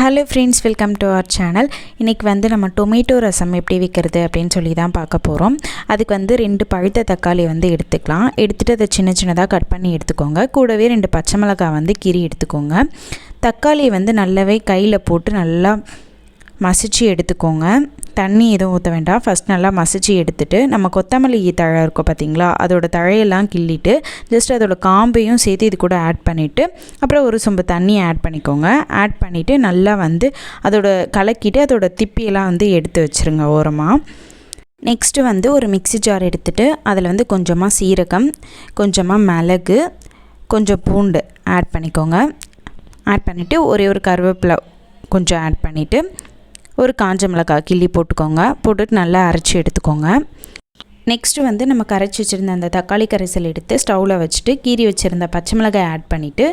Hello friends, welcome to our channel. இன்றைக்கி வந்து நம்ம டொமேட்டோ ரசம் எப்படி வைக்கிறது அப்படின்னு சொல்லி தான் பார்க்க போகிறோம். அதுக்கு வந்து 2 பழுத்த தக்காளி வந்து எடுத்துக்கலாம். எடுத்துகிட்டு அதை சின்ன சின்னதாக கட் பண்ணி எடுத்துக்கோங்க. கூடவே 2 பச்சை மிளகாய் வந்து கீறி எடுத்துக்கோங்க. தக்காளியை வந்து நல்லாவே கையில் போட்டு நல்லா மசிச்சு எடுத்துக்கோங்க. தண்ணி எதுவும் ஊற்ற வேண்டாம். ஃபஸ்ட் நல்லா மசிச்சு எடுத்துகிட்டு நம்ம கொத்தமல்லி தழை இருக்கும் பார்த்திங்களா, அதோட தழையெல்லாம் கிள்ளிட்டு ஜஸ்ட் அதோட காம்பையும் சேர்த்து இது கூட ஆட் பண்ணிவிட்டு அப்புறம் ஒரு சொம்பு தண்ணி ஆட் பண்ணிக்கோங்க. ஆட் பண்ணிவிட்டு நல்லா வந்து அதோட கலக்கிட்டு அதோட திப்பியெல்லாம் வந்து எடுத்து வச்சுருங்க ஓரமாக. நெக்ஸ்ட்டு வந்து ஒரு மிக்ஸி ஜார் எடுத்துகிட்டு அதில் வந்து கொஞ்சமாக சீரகம், கொஞ்சமாக மிளகு, கொஞ்சம் பூண்டு ஆட் பண்ணிக்கோங்க. ஆட் பண்ணிவிட்டு ஒரே ஒரு கருவேப்பிலை கொஞ்சம் ஆட் பண்ணிவிட்டு ஒரு காஞ்ச மிளகாய் கிள்ளி போட்டுக்கோங்க. போட்டுட்டு நல்லா அரைச்சி எடுத்துக்கோங்க. நெக்ஸ்ட்டு வந்து நம்ம கரைச்சி வச்சுருந்த அந்த தக்காளி கரைசல் எடுத்து ஸ்டவ்வில் வச்சுட்டு கீறி வச்சுருந்த பச்சை மிளகாய் ஆட் பண்ணிவிட்டு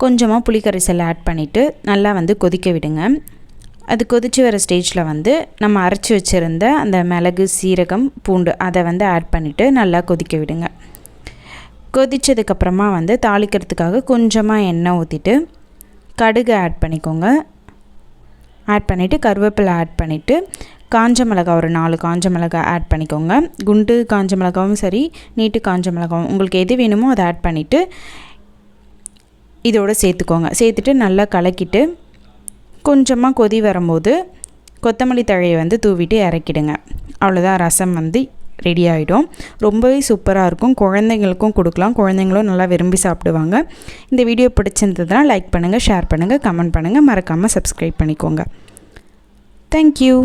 கொஞ்சமாக புளி கரைசல் ஆட் பண்ணிவிட்டு நல்லா வந்து கொதிக்க விடுங்க. அது கொதித்து வர ஸ்டேஜில் வந்து நம்ம அரைச்சி வச்சுருந்த அந்த மிளகு, சீரகம், பூண்டு அதை வந்து ஆட் பண்ணிவிட்டு நல்லா கொதிக்க விடுங்க. கொதித்ததுக்கப்புறமா வந்து தாளிக்கிறதுக்காக கொஞ்சமாக எண்ணெய் ஊற்றிட்டு கடுகு ஆட் பண்ணிக்கோங்க. ஆட் பண்ணிவிட்டு கருவேப்பிலை ஆட் பண்ணிவிட்டு காஞ்ச மிளகாய் ஒரு 4 காஞ்ச மிளகாய் ஆட் பண்ணிக்கோங்க. குண்டு காஞ்ச மிளகாவும் சரி, நீட்டு காஞ்ச மிளகாவும் உங்களுக்கு எது வேணுமோ அதை ஆட் பண்ணிவிட்டு இதோடு சேர்த்துக்கோங்க. சேர்த்துட்டு நல்லா கலக்கிட்டு கொஞ்சமாக கொதி வரும்போது கொத்தமல்லி தழையை வந்து தூவிட்டு இறக்கிடுங்க. அவ்வளோதான், ரசம் வந்து ரெடி ஆகிடும். ரொம்பவே சூப்பராக இருக்கும். குழந்தைங்களுக்கும் கொடுக்கலாம். குழந்தைங்களும் நல்லா விரும்பி சாப்பிடுவாங்க. இந்த வீடியோ பிடிச்சிருந்ததுன்னா லைக் பண்ணுங்கள், ஷேர் பண்ணுங்கள், கமெண்ட் பண்ணுங்கள். மறக்காமல் சப்ஸ்கிரைப் பண்ணிக்கோங்க. தேங்க்யூ.